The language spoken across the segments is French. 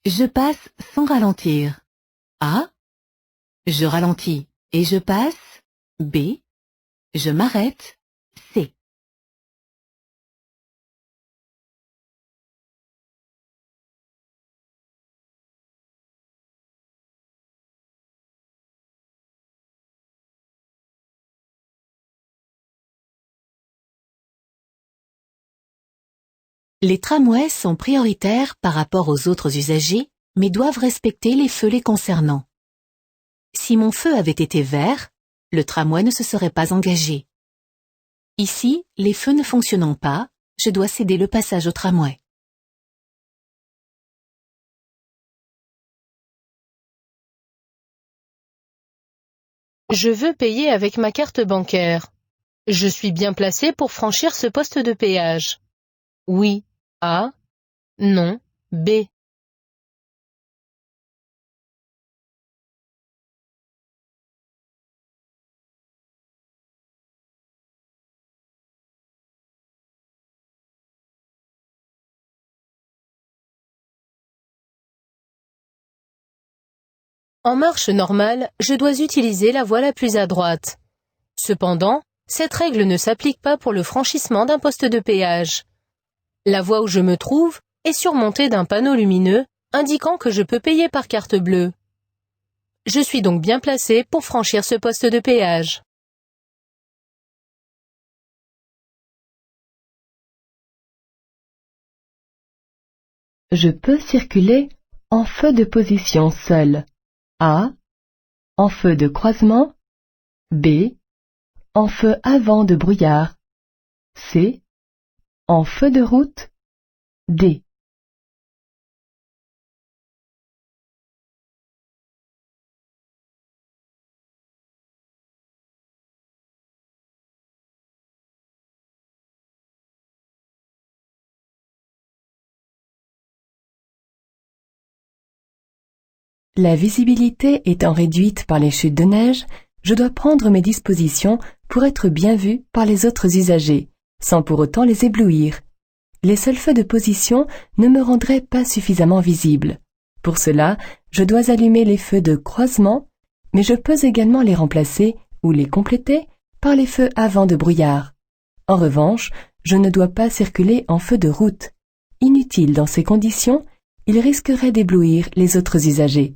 Je passe sans ralentir. A. Je ralentis et je passe. B. Je m'arrête. C. Les tramways sont prioritaires par rapport aux autres usagers, mais doivent respecter les feux les concernant. Si mon feu avait été vert, le tramway ne se serait pas engagé. Ici, les feux ne fonctionnant pas, je dois céder le passage au tramway. Je veux payer avec ma carte bancaire. Je suis bien placé pour franchir ce poste de péage. Oui. A. Non. B. En marche normale, je dois utiliser la voie la plus à droite. Cependant, cette règle ne s'applique pas pour le franchissement d'un poste de péage. La voie où je me trouve est surmontée d'un panneau lumineux indiquant que je peux payer par carte bleue. Je suis donc bien placé pour franchir ce poste de péage. Je peux circuler en feu de position seul. A. En feu de croisement. B. En feu avant de brouillard. C. En feu de route. D. La visibilité étant réduite par les chutes de neige, je dois prendre mes dispositions pour être bien vu par les autres usagers, sans pour autant les éblouir. Les seuls feux de position ne me rendraient pas suffisamment visible. Pour cela, je dois allumer les feux de croisement, mais je peux également les remplacer ou les compléter par les feux avant de brouillard. En revanche, je ne dois pas circuler en feu de route. Inutile dans ces conditions, il risquerait d'éblouir les autres usagers.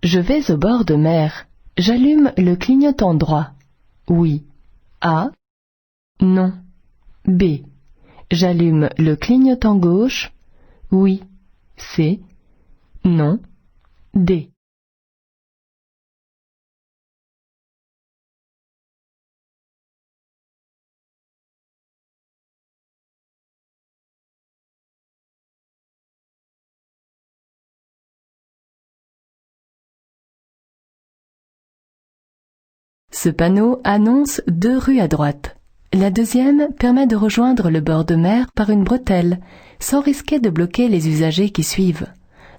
Je vais au bord de mer. J'allume le clignotant droit. Oui. A. Non. B. J'allume le clignotant gauche. Oui. C. Non. D. Ce panneau annonce 2 rues à droite. La deuxième permet de rejoindre le bord de mer par une bretelle, sans risquer de bloquer les usagers qui suivent.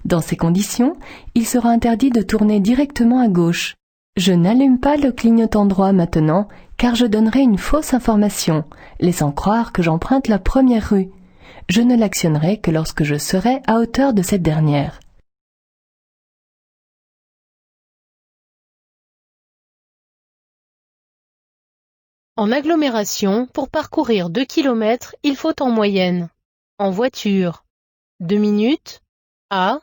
Dans ces conditions, il sera interdit de tourner directement à gauche. Je n'allume pas le clignotant droit maintenant, car je donnerai une fausse information, laissant croire que j'emprunte la première rue. Je ne l'actionnerai que lorsque je serai à hauteur de cette dernière. En agglomération, pour parcourir 2 km, il faut en moyenne, en voiture, 2 minutes, A,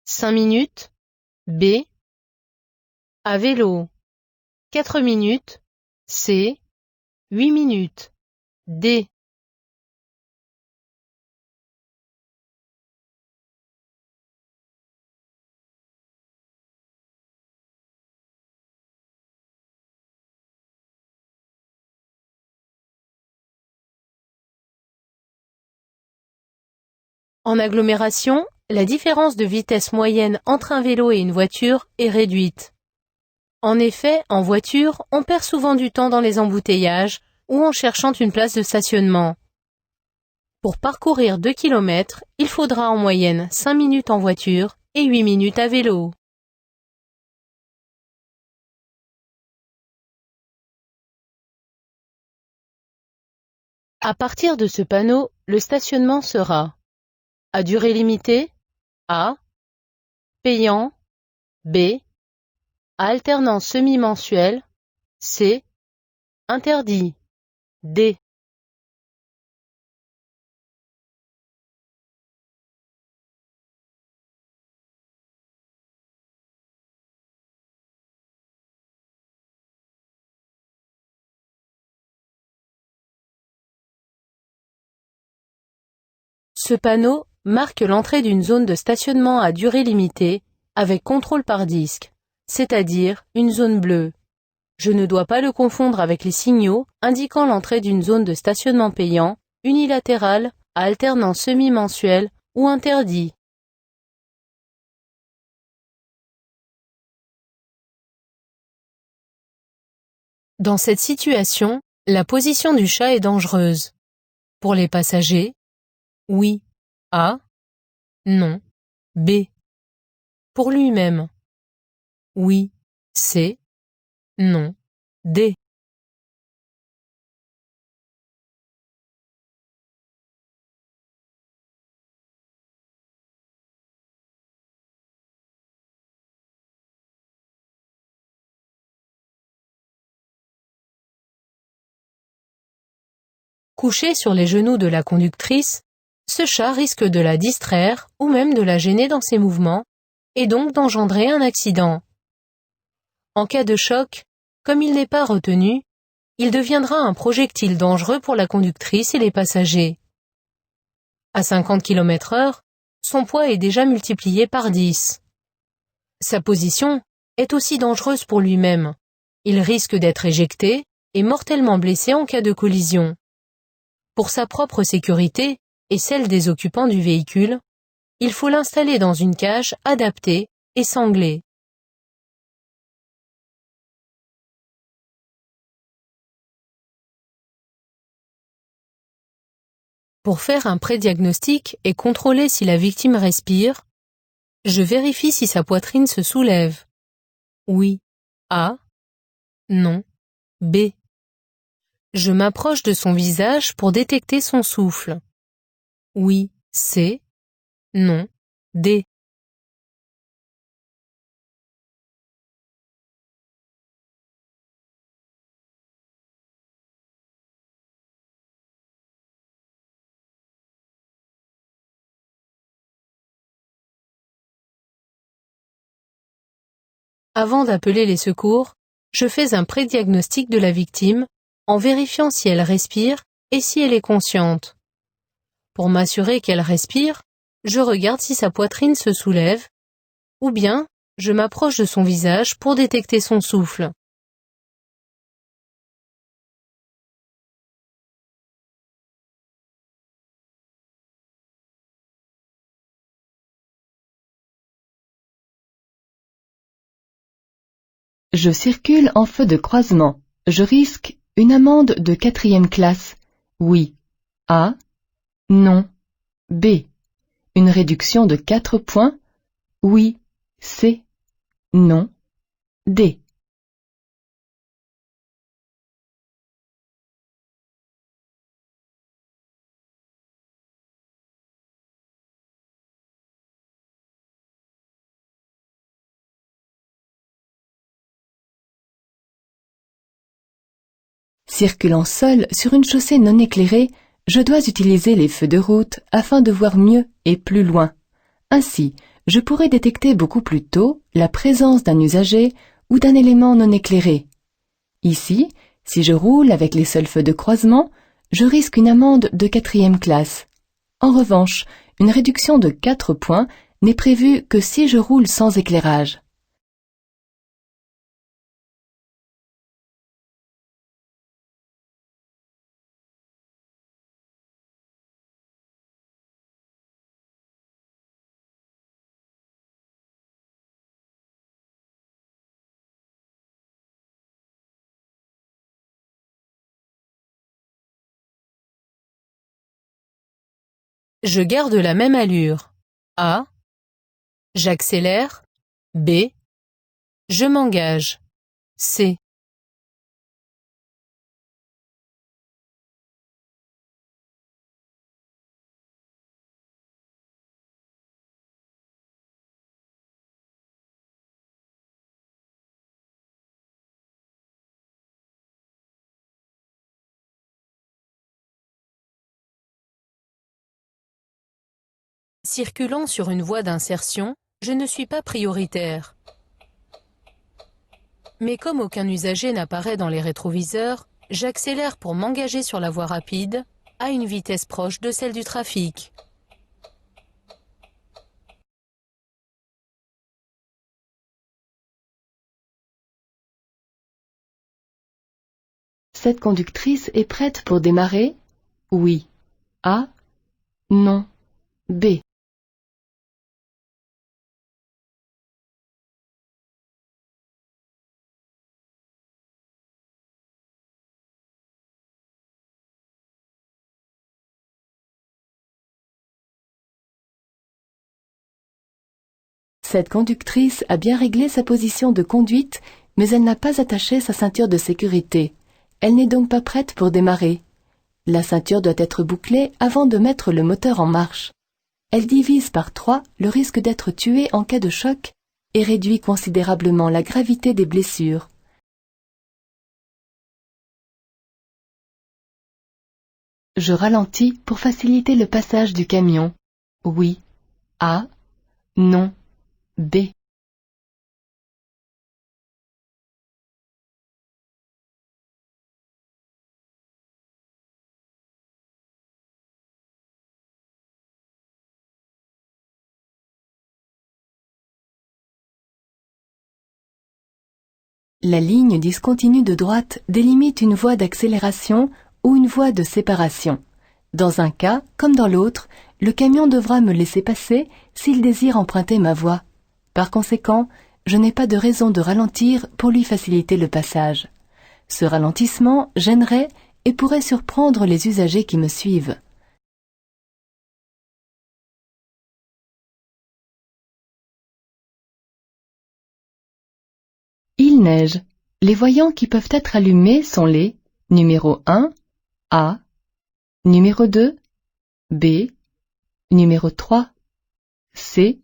5 minutes, B, à vélo, 4 minutes, C, 8 minutes, D. En agglomération, la différence de vitesse moyenne entre un vélo et une voiture est réduite. En effet, en voiture, on perd souvent du temps dans les embouteillages ou en cherchant une place de stationnement. Pour parcourir 2 km, il faudra en moyenne 5 minutes en voiture et 8 minutes à vélo. À partir de ce panneau, le stationnement sera à durée limitée, A, payant, B, à alternance semi-mensuelle, C, interdit, D. Ce panneau marque l'entrée d'une zone de stationnement à durée limitée avec contrôle par disque, c'est-à-dire une zone bleue. Je ne dois pas le confondre avec les signaux indiquant l'entrée d'une zone de stationnement payant, unilatérale, à alternance semi-mensuelle ou interdit. Dans cette situation, la position du chat est dangereuse. Pour les passagers, oui, A, non, B. Pour lui-même, oui, C, non, D. Couché sur les genoux de la conductrice, ce chat risque de la distraire ou même de la gêner dans ses mouvements, et donc d'engendrer un accident. En cas de choc, comme il n'est pas retenu, il deviendra un projectile dangereux pour la conductrice et les passagers. À 50 km/h, son poids est déjà multiplié par 10. Sa position est aussi dangereuse pour lui-même. Il risque d'être éjecté et mortellement blessé en cas de collision. Pour sa propre sécurité et celle des occupants du véhicule, il faut l'installer dans une cage adaptée et sanglée. Pour faire un prédiagnostic et contrôler si la victime respire, je vérifie si sa poitrine se soulève. Oui, A. Non, B. Je m'approche de son visage pour détecter son souffle. Oui, C. Non, D. Avant d'appeler les secours, je fais un prédiagnostic de la victime en vérifiant si elle respire et si elle est consciente. Pour m'assurer qu'elle respire, je regarde si sa poitrine se soulève, ou bien je m'approche de son visage pour détecter son souffle. Je circule en feu de croisement. Je risque une amende de 4e classe. Oui. A. Non. B. Une réduction de 4 points. Oui. C. Non. D. Circulant seul sur une chaussée non éclairée, je dois utiliser les feux de route afin de voir mieux et plus loin. Ainsi, je pourrai détecter beaucoup plus tôt la présence d'un usager ou d'un élément non éclairé. Ici, si je roule avec les seuls feux de croisement, je risque une amende de 4e classe. En revanche, une réduction de 4 points n'est prévue que si je roule sans éclairage. Je garde la même allure. A. J'accélère. B. Je m'engage. C. Circulant sur une voie d'insertion, je ne suis pas prioritaire. Mais comme aucun usager n'apparaît dans les rétroviseurs, j'accélère pour m'engager sur la voie rapide, à une vitesse proche de celle du trafic. Cette conductrice est prête pour démarrer? Oui. A. Non. B. Cette conductrice a bien réglé sa position de conduite, mais elle n'a pas attaché sa ceinture de sécurité. Elle n'est donc pas prête pour démarrer. La ceinture doit être bouclée avant de mettre le moteur en marche. Elle divise par 3 le risque d'être tuée en cas de choc et réduit considérablement la gravité des blessures. Je ralentis pour faciliter le passage du camion. Oui. A. Non. B. La ligne discontinue de droite délimite une voie d'accélération ou une voie de séparation. Dans un cas, comme dans l'autre, le camion devra me laisser passer s'il désire emprunter ma voie. Par conséquent, je n'ai pas de raison de ralentir pour lui faciliter le passage. Ce ralentissement gênerait et pourrait surprendre les usagers qui me suivent. Il neige. Les voyants qui peuvent être allumés sont les numéro 1, A, numéro 2, B, numéro 3, C,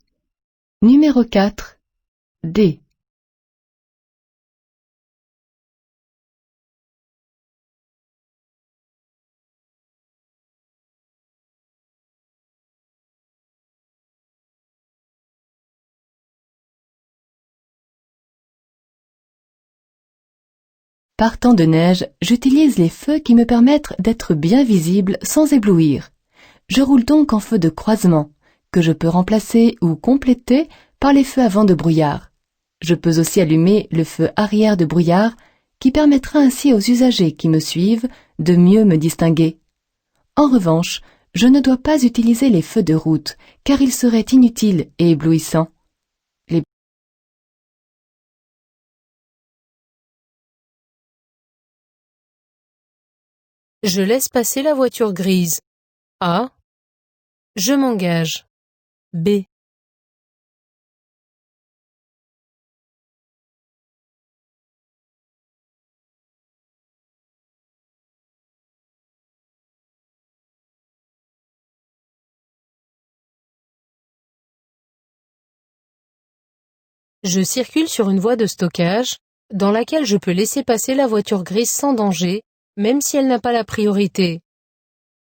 numéro 4, D. Partant de neige, j'utilise les feux qui me permettent d'être bien visible sans éblouir. Je roule donc en feu de croisement, que je peux remplacer ou compléter par les feux avant de brouillard. Je peux aussi allumer le feu arrière de brouillard, qui permettra ainsi aux usagers qui me suivent de mieux me distinguer. En revanche, je ne dois pas utiliser les feux de route, car ils seraient inutiles et éblouissants. Je laisse passer la voiture grise. A. Je m'engage. B. Je circule sur une voie de stockage, dans laquelle je peux laisser passer la voiture grise sans danger, même si elle n'a pas la priorité.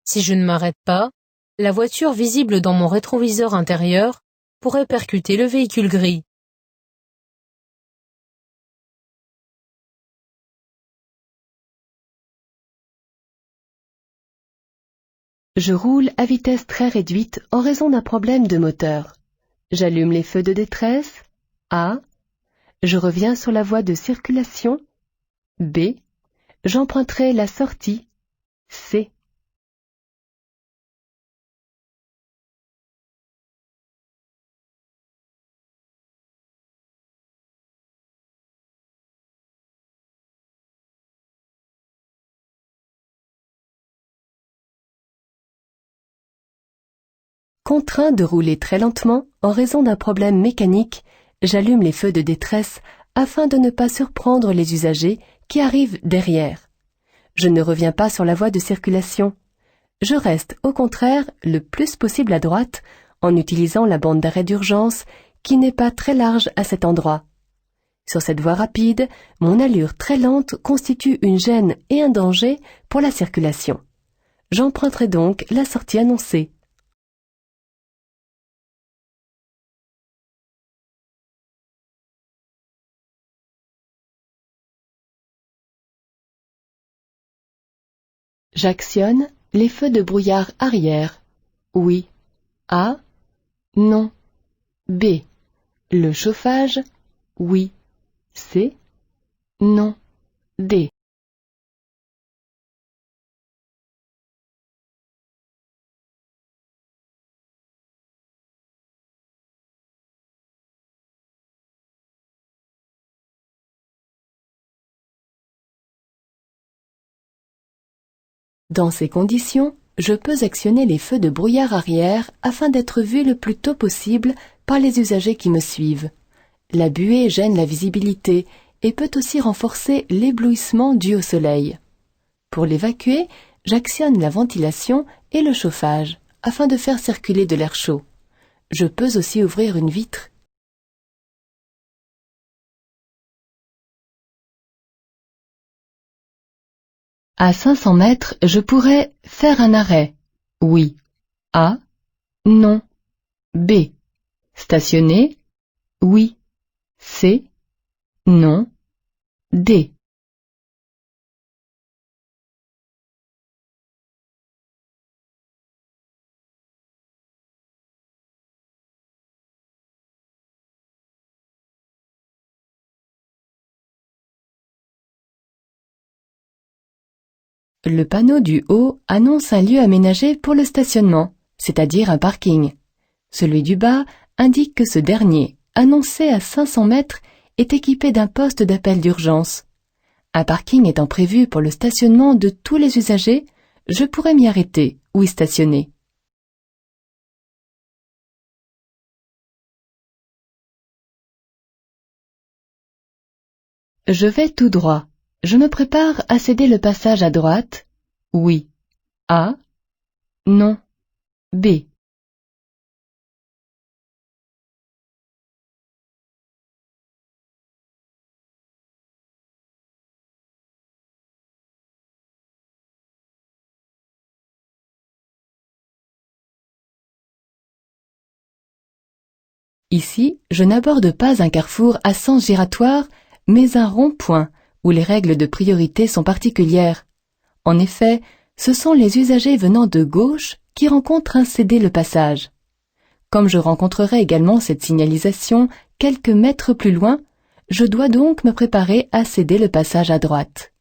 Si je ne m'arrête pas, la voiture visible dans mon rétroviseur intérieur pourrait percuter le véhicule gris. Je roule à vitesse très réduite en raison d'un problème de moteur. J'allume les feux de détresse. A. Je reviens sur la voie de circulation. B. J'emprunterai la sortie. C. Contraint de rouler très lentement en raison d'un problème mécanique, j'allume les feux de détresse afin de ne pas surprendre les usagers qui arrivent derrière. Je ne reviens pas sur la voie de circulation. Je reste au contraire le plus possible à droite en utilisant la bande d'arrêt d'urgence qui n'est pas très large à cet endroit. Sur cette voie rapide, mon allure très lente constitue une gêne et un danger pour la circulation. J'emprunterai donc la sortie annoncée. J'actionne les feux de brouillard arrière. Oui. A. Non. B. Le chauffage. Oui. C. Non. D. Dans ces conditions, je peux actionner les feux de brouillard arrière afin d'être vu le plus tôt possible par les usagers qui me suivent. La buée gêne la visibilité et peut aussi renforcer l'éblouissement dû au soleil. Pour l'évacuer, j'actionne la ventilation et le chauffage afin de faire circuler de l'air chaud. Je peux aussi ouvrir une vitre. À 500 mètres, je pourrais faire un arrêt. Oui. A. Non. B. Stationner. Oui. C. Non. D. Le panneau du haut annonce un lieu aménagé pour le stationnement, c'est-à-dire un parking. Celui du bas indique que ce dernier, annoncé à 500 mètres, est équipé d'un poste d'appel d'urgence. Un parking étant prévu pour le stationnement de tous les usagers, je pourrais m'y arrêter ou y stationner. Je vais tout droit. Je me prépare à céder le passage à droite. Oui. A. Non. B. Ici, je n'aborde pas un carrefour à sens giratoire, mais un rond-point où les règles de priorité sont particulières. En effet, ce sont les usagers venant de gauche qui rencontrent un céder le passage. Comme je rencontrerai également cette signalisation quelques mètres plus loin, je dois donc me préparer à céder le passage à droite.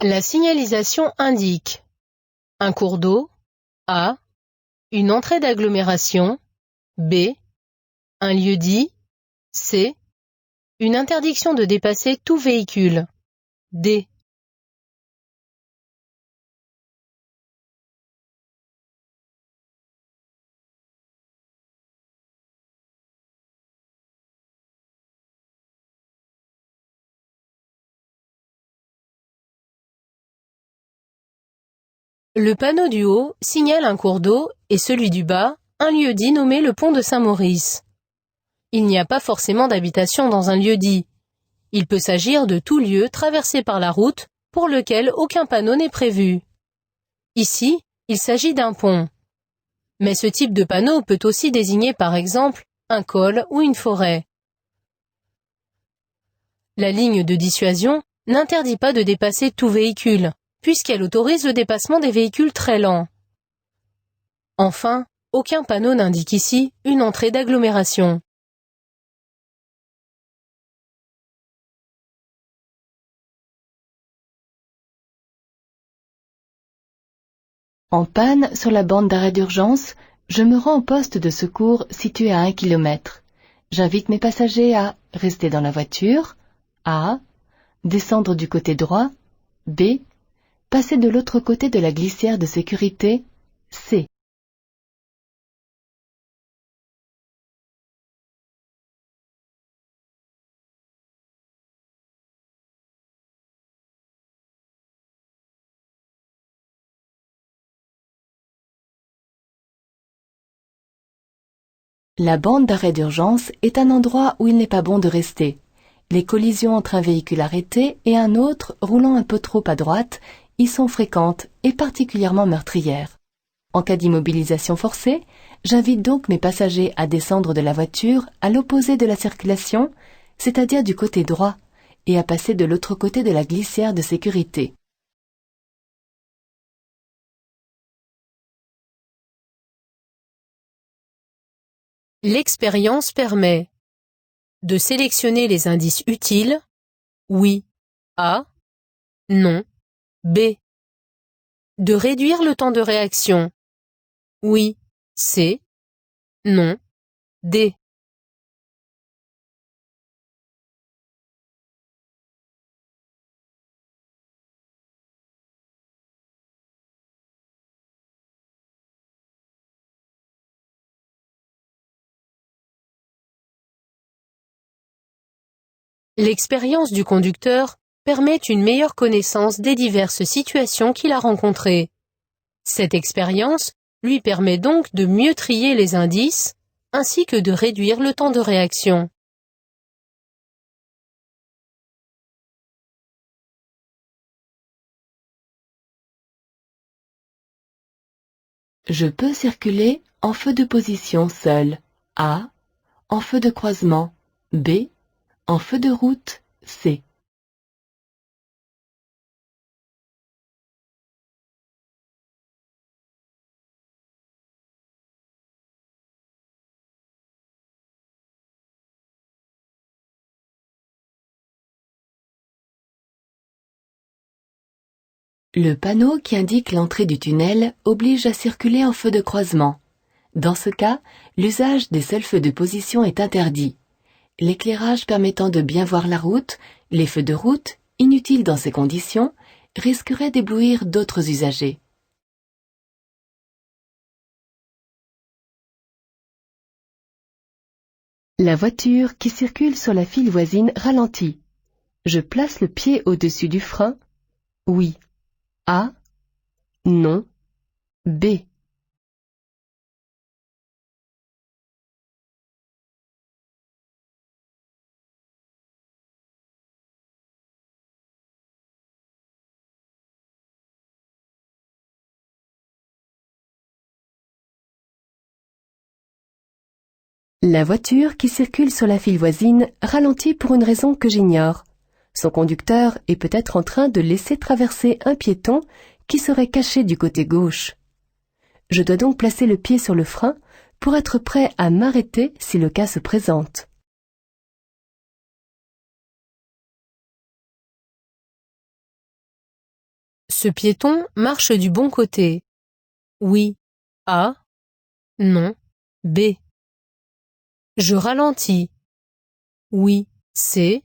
La signalisation indique un cours d'eau, A, une entrée d'agglomération, B, un lieu-dit, C, une interdiction de dépasser tout véhicule, D. Le panneau du haut signale un cours d'eau et celui du bas, un lieu-dit nommé le pont de Saint-Maurice. Il n'y a pas forcément d'habitation dans un lieu-dit. Il peut s'agir de tout lieu traversé par la route pour lequel aucun panneau n'est prévu. Ici, il s'agit d'un pont. Mais ce type de panneau peut aussi désigner par exemple un col ou une forêt. La ligne de dissuasion n'interdit pas de dépasser tout véhicule, puisqu'elle autorise le dépassement des véhicules très lents. Enfin, aucun panneau n'indique ici une entrée d'agglomération. En panne sur la bande d'arrêt d'urgence, je me rends au poste de secours situé à 1 km. J'invite mes passagers à rester dans la voiture, A, descendre du côté droit, B, passer de l'autre côté de la glissière de sécurité, C. La bande d'arrêt d'urgence est un endroit où il n'est pas bon de rester. Les collisions entre un véhicule arrêté et un autre roulant un peu trop à droite y sont fréquentes et particulièrement meurtrières. En cas d'immobilisation forcée, j'invite donc mes passagers à descendre de la voiture à l'opposé de la circulation, c'est-à-dire du côté droit, et à passer de l'autre côté de la glissière de sécurité. L'expérience permet de sélectionner les indices utiles, oui, A, non, B. De réduire le temps de réaction, oui, C, non, D. L'expérience du conducteur permet une meilleure connaissance des diverses situations qu'il a rencontrées. Cette expérience lui permet donc de mieux trier les indices, ainsi que de réduire le temps de réaction. Je peux circuler en feu de position seul, A, en feu de croisement, B, en feu de route, C. Le panneau qui indique l'entrée du tunnel oblige à circuler en feu de croisement. Dans ce cas, l'usage des seuls feux de position est interdit. L'éclairage permettant de bien voir la route, les feux de route, inutiles dans ces conditions, risqueraient d'éblouir d'autres usagers. La voiture qui circule sur la file voisine ralentit. Je place le pied au-dessus du frein. Oui. A. Non. B. La voiture qui circule sur la file voisine ralentit pour une raison que j'ignore. Son conducteur est peut-être en train de laisser traverser un piéton qui serait caché du côté gauche. Je dois donc placer le pied sur le frein pour être prêt à m'arrêter si le cas se présente. Ce piéton marche du bon côté. Oui, A. Non, B. Je ralentis. Oui, C.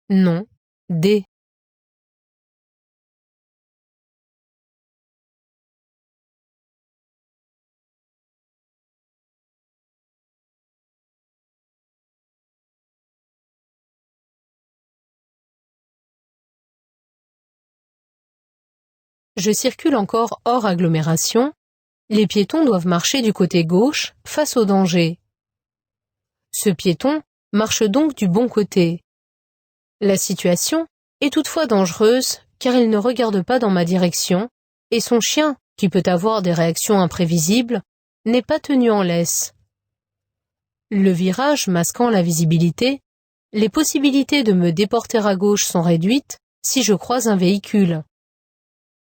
Non, D. Je circule encore hors agglomération. Les piétons doivent marcher du côté gauche, face au danger. Ce piéton marche donc du bon côté. La situation est toutefois dangereuse car il ne regarde pas dans ma direction et son chien, qui peut avoir des réactions imprévisibles, n'est pas tenu en laisse. Le virage masquant la visibilité, les possibilités de me déporter à gauche sont réduites si je croise un véhicule.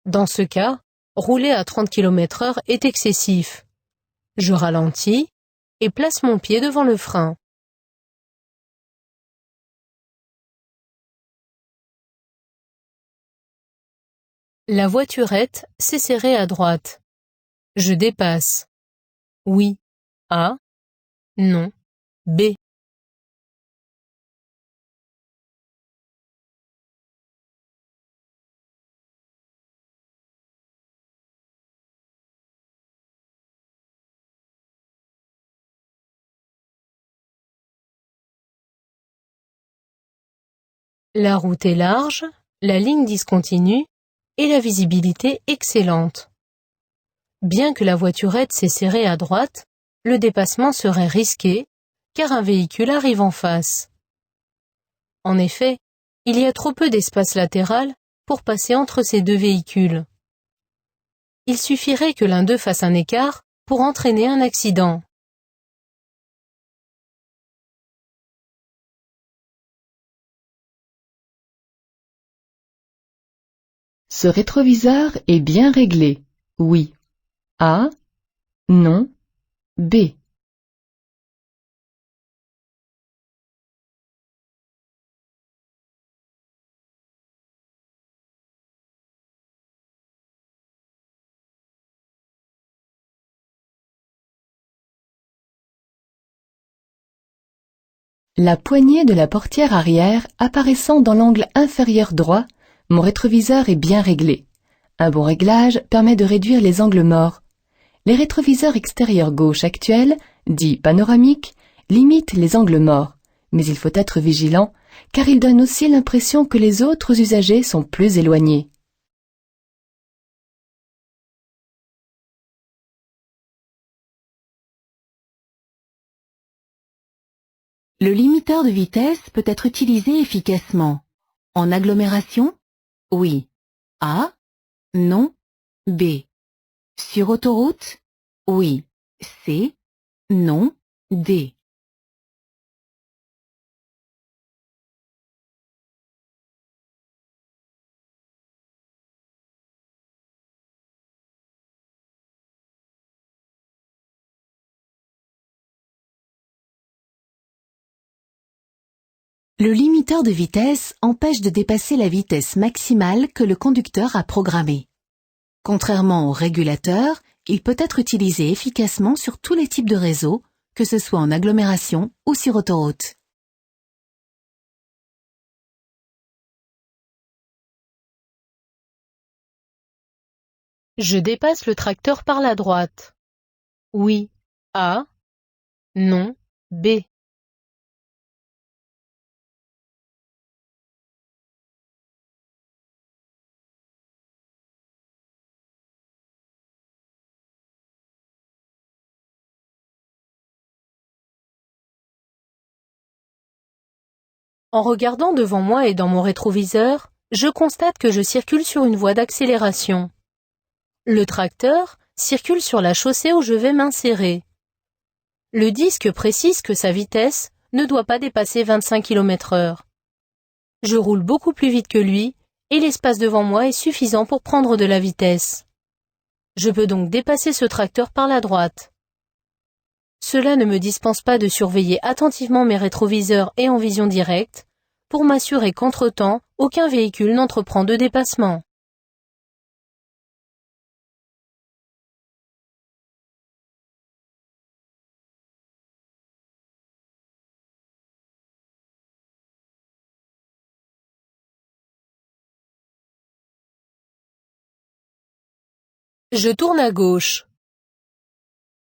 Dans ce cas, rouler à 30 km/h est excessif. Je ralentis et place mon pied devant le frein. La voiturette s'est serrée à droite. Je dépasse. Oui. A. Non. B. La route est large, la ligne discontinue et la visibilité excellente. Bien que la voiturette s'est serrée à droite, le dépassement serait risqué car un véhicule arrive en face. En effet, il y a trop peu d'espace latéral pour passer entre ces deux véhicules. il suffirait que l'un d'eux fasse un écart pour entraîner un accident. Ce rétroviseur est bien réglé. Oui. A. Non. B. La poignée de la portière arrière apparaissant dans l'angle inférieur droit, mon rétroviseur est bien réglé. Un bon réglage permet de réduire les angles morts. Les rétroviseurs extérieurs gauche actuels, dits panoramiques, limitent les angles morts, mais il faut être vigilant car ils donnent aussi l'impression que les autres usagers sont plus éloignés. Le limiteur de vitesse peut être utilisé efficacement. En agglomération? Oui. A. Non. B. Sur autoroute? Oui. C. Non. D. Le limiteur de vitesse empêche de dépasser la vitesse maximale que le conducteur a programmée. Contrairement au régulateur, il peut être utilisé efficacement sur tous les types de réseaux, que ce soit en agglomération ou sur autoroute. Je dépasse le tracteur par la droite. Oui. A. Non. B. En regardant devant moi et dans mon rétroviseur, je constate que je circule sur une voie d'accélération. Le tracteur circule sur la chaussée où je vais m'insérer. Le disque précise que sa vitesse ne doit pas dépasser 25 km/h. Je roule beaucoup plus vite que lui et l'espace devant moi est suffisant pour prendre de la vitesse. Je peux donc dépasser ce tracteur par la droite. Cela ne me dispense pas de surveiller attentivement mes rétroviseurs et en vision directe pour m'assurer qu'entre-temps, aucun véhicule n'entreprend de dépassement. Je tourne à gauche.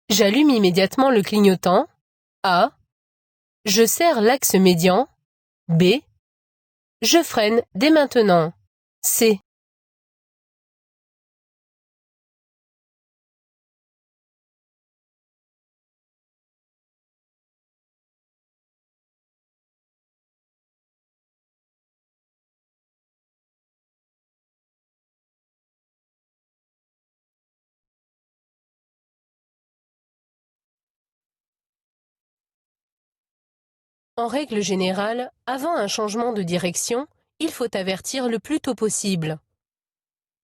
J'allume immédiatement le clignotant. A. Je serre l'axe médian. B. Je freine dès maintenant. C. En règle générale, avant un changement de direction, il faut avertir le plus tôt possible.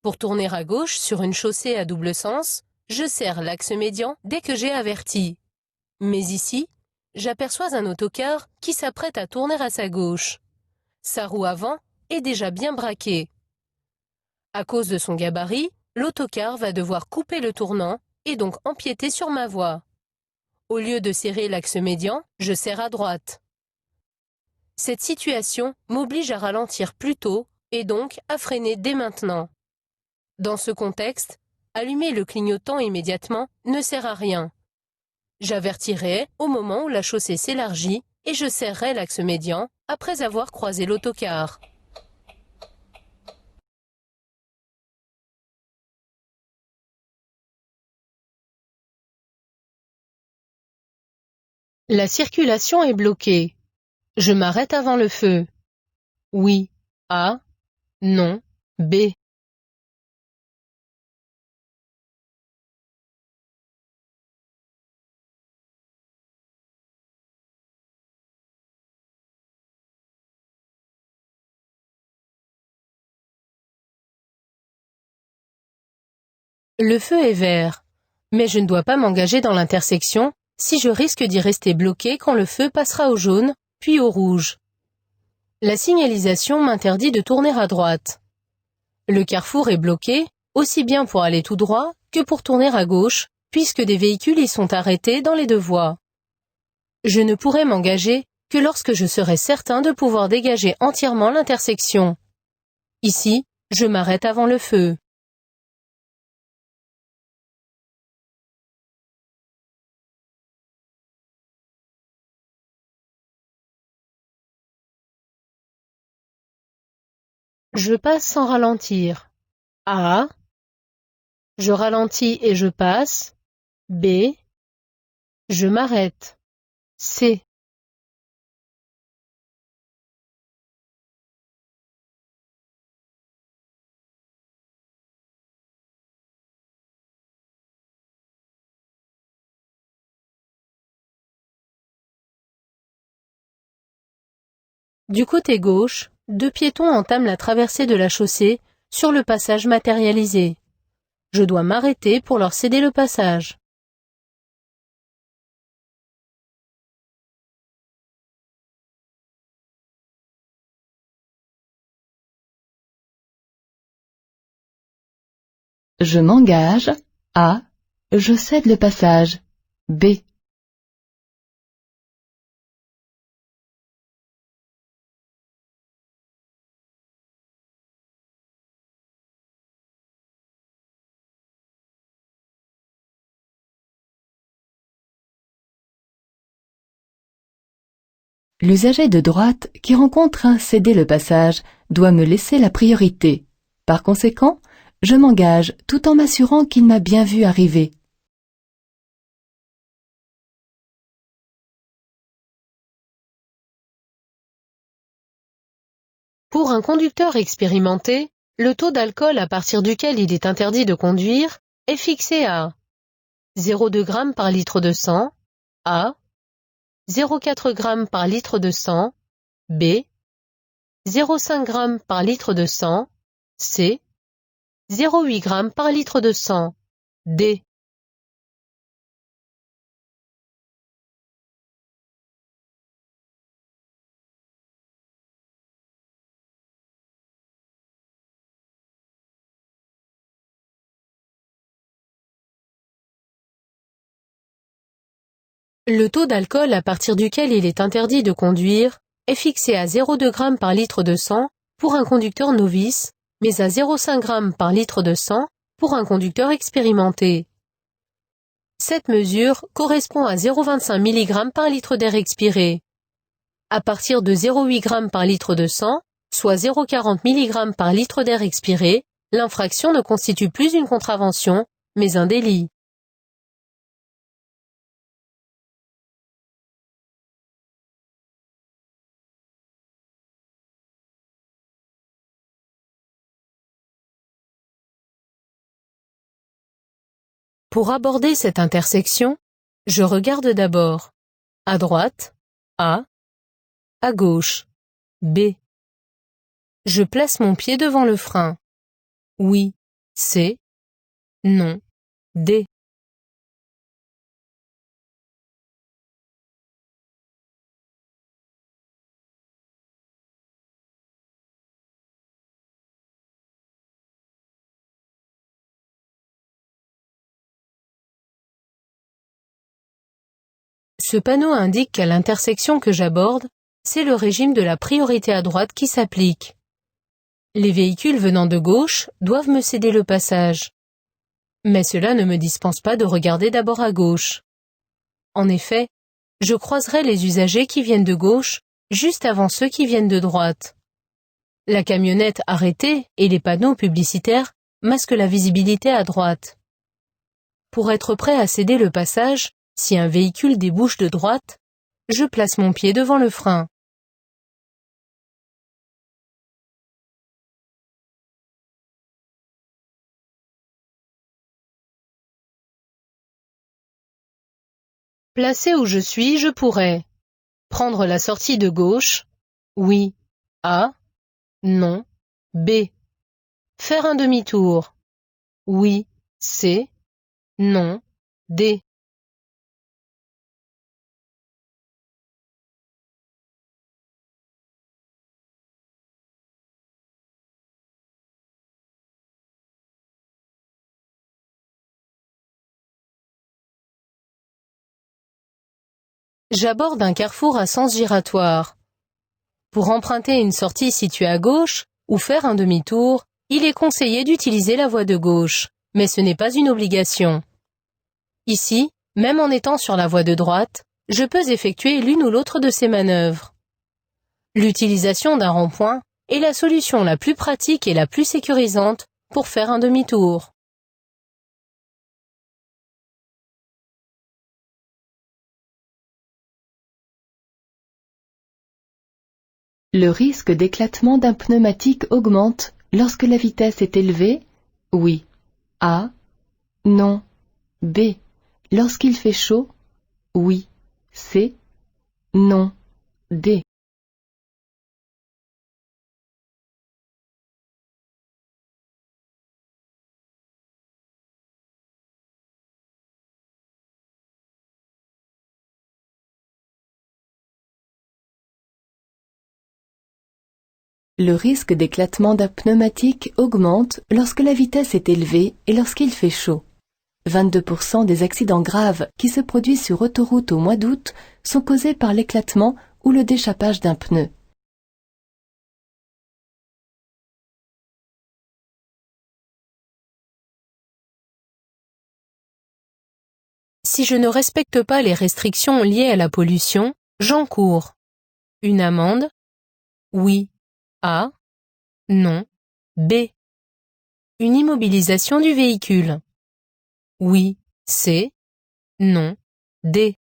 Pour tourner à gauche sur une chaussée à double sens, je serre l'axe médian dès que j'ai averti. Mais ici, j'aperçois un autocar qui s'apprête à tourner à sa gauche. Sa roue avant est déjà bien braquée. À cause de son gabarit, l'autocar va devoir couper le tournant et donc empiéter sur ma voie. Au lieu de serrer l'axe médian, je serre à droite. Cette situation m'oblige à ralentir plus tôt et donc à freiner dès maintenant. Dans ce contexte, allumer le clignotant immédiatement ne sert à rien. J'avertirai au moment où la chaussée s'élargit et je serrerai l'axe médian après avoir croisé l'autocar. La circulation est bloquée. Je m'arrête avant le feu. Oui. A. Non. B. Le feu est vert, mais je ne dois pas m'engager dans l'intersection si je risque d'y rester bloqué quand le feu passera au jaune, puis au rouge. La signalisation m'interdit de tourner à droite. Le carrefour est bloqué, aussi bien pour aller tout droit que pour tourner à gauche, puisque des véhicules y sont arrêtés dans les deux voies. Je ne pourrai m'engager que lorsque je serai certain de pouvoir dégager entièrement l'intersection. Ici, je m'arrête avant le feu. Je passe sans ralentir. A. Je ralentis et je passe. B. Je m'arrête. C. Du côté gauche, deux piétons entament la traversée de la chaussée sur le passage matérialisé. Je dois m'arrêter pour leur céder le passage. Je m'engage. A. Je cède le passage. B. L'usager de droite qui rencontre un céder le passage doit me laisser la priorité. Par conséquent, je m'engage tout en m'assurant qu'il m'a bien vu arriver. Pour un conducteur expérimenté, le taux d'alcool à partir duquel il est interdit de conduire est fixé à 0,2 g par litre de sang, A, 0,4 g par litre de sang, B, 0,5 g par litre de sang, C, 0,8 g par litre de sang, D. Le taux d'alcool à partir duquel il est interdit de conduire est fixé à 0,2 g par litre de sang pour un conducteur novice, mais à 0,5 g par litre de sang pour un conducteur expérimenté. Cette mesure correspond à 0,25 mg par litre d'air expiré. À partir de 0,8 g par litre de sang, soit 0,40 mg par litre d'air expiré, l'infraction ne constitue plus une contravention, mais un délit. Pour aborder cette intersection, je regarde d'abord à droite, A, à gauche, B. Je place mon pied devant le frein. Oui, C. Non, D. Ce panneau indique qu'à l'intersection que j'aborde, c'est le régime de la priorité à droite qui s'applique. Les véhicules venant de gauche doivent me céder le passage. Mais cela ne me dispense pas de regarder d'abord à gauche. En effet, je croiserai les usagers qui viennent de gauche juste avant ceux qui viennent de droite. La camionnette arrêtée et les panneaux publicitaires masquent la visibilité à droite. Pour être prêt à céder le passage, si un véhicule débouche de droite, je place mon pied devant le frein. Placé où je suis, je pourrais prendre la sortie de gauche, oui, A, non, B. Faire un demi-tour, oui, C, non, D. J'aborde un carrefour à sens giratoire. Pour emprunter une sortie située à gauche ou faire un demi-tour, il est conseillé d'utiliser la voie de gauche, mais ce n'est pas une obligation. Ici, même en étant sur la voie de droite, je peux effectuer l'une ou l'autre de ces manœuvres. L'utilisation d'un rond-point est la solution la plus pratique et la plus sécurisante pour faire un demi-tour. Le risque d'éclatement d'un pneumatique augmente lorsque la vitesse est élevée? Oui. A. Non. B. Lorsqu'il fait chaud? Oui. C. Non. D. Le risque d'éclatement d'un pneumatique augmente lorsque la vitesse est élevée et lorsqu'il fait chaud. 22% des accidents graves qui se produisent sur autoroute au mois d'août sont causés par l'éclatement ou le déchappage d'un pneu. Si je ne respecte pas les restrictions liées à la pollution, j'encours une amende? Oui. A. Non. B. Une immobilisation du véhicule? Oui. C. Non. D.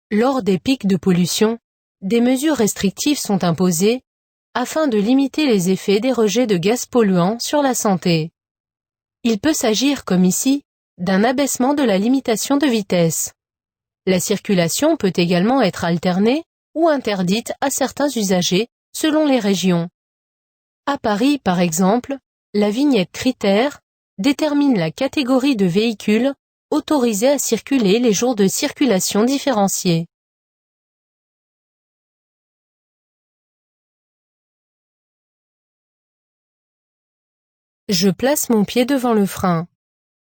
Lors des pics de pollution, des mesures restrictives sont imposées afin de limiter les effets des rejets de gaz polluants sur la santé. Il peut s'agir, comme ici, d'un abaissement de la limitation de vitesse. La circulation peut également être alternée ou interdite à certains usagers selon les régions. À Paris, par exemple, la vignette critère détermine la catégorie de véhicules autorisés à circuler les jours de circulation différenciés. Je place mon pied devant le frein.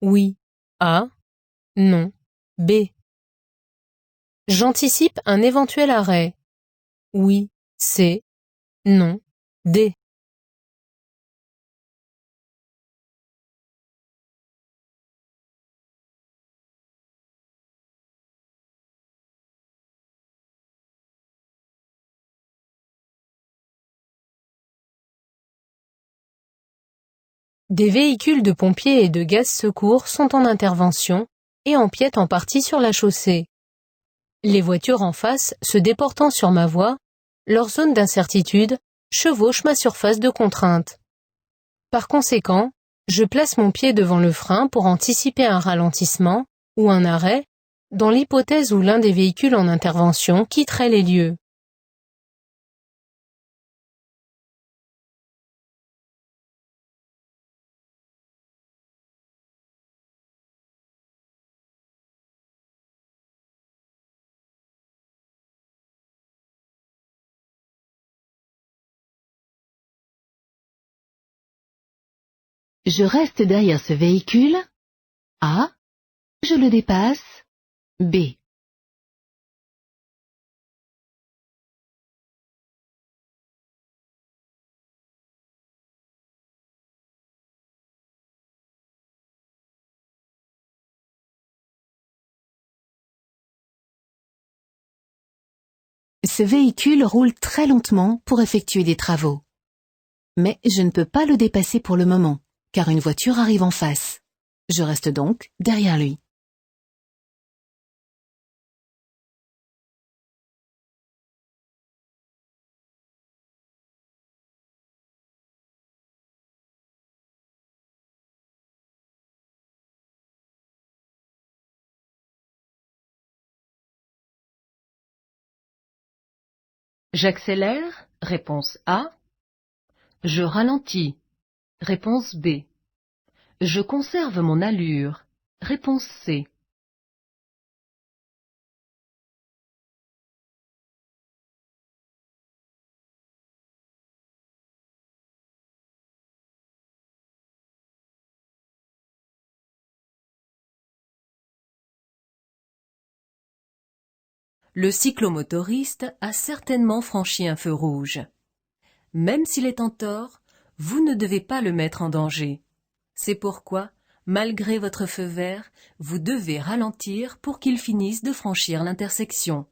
Oui. A. Non. B. J'anticipe un éventuel arrêt. Oui. C. Non. D. Des véhicules de pompiers et de gaz secours sont en intervention et empiètent en partie sur la chaussée. Les voitures en face, se déportant sur ma voie, leur zone d'incertitude, chevauchent ma surface de contrainte. Par conséquent, je place mon pied devant le frein pour anticiper un ralentissement ou un arrêt, dans l'hypothèse où l'un des véhicules en intervention quitterait les lieux. Je reste derrière ce véhicule. A. Je le dépasse. B. Ce véhicule roule très lentement pour effectuer des travaux. Mais je ne peux pas le dépasser pour le moment, car une voiture arrive en face. Je reste donc derrière lui. J'accélère, réponse A. Je ralentis, réponse B. Je conserve mon allure, réponse C. Le cyclomotoriste a certainement franchi un feu rouge. Même s'il est en tort, vous ne devez pas le mettre en danger. C'est pourquoi, malgré votre feu vert, vous devez ralentir pour qu'il finisse de franchir l'intersection.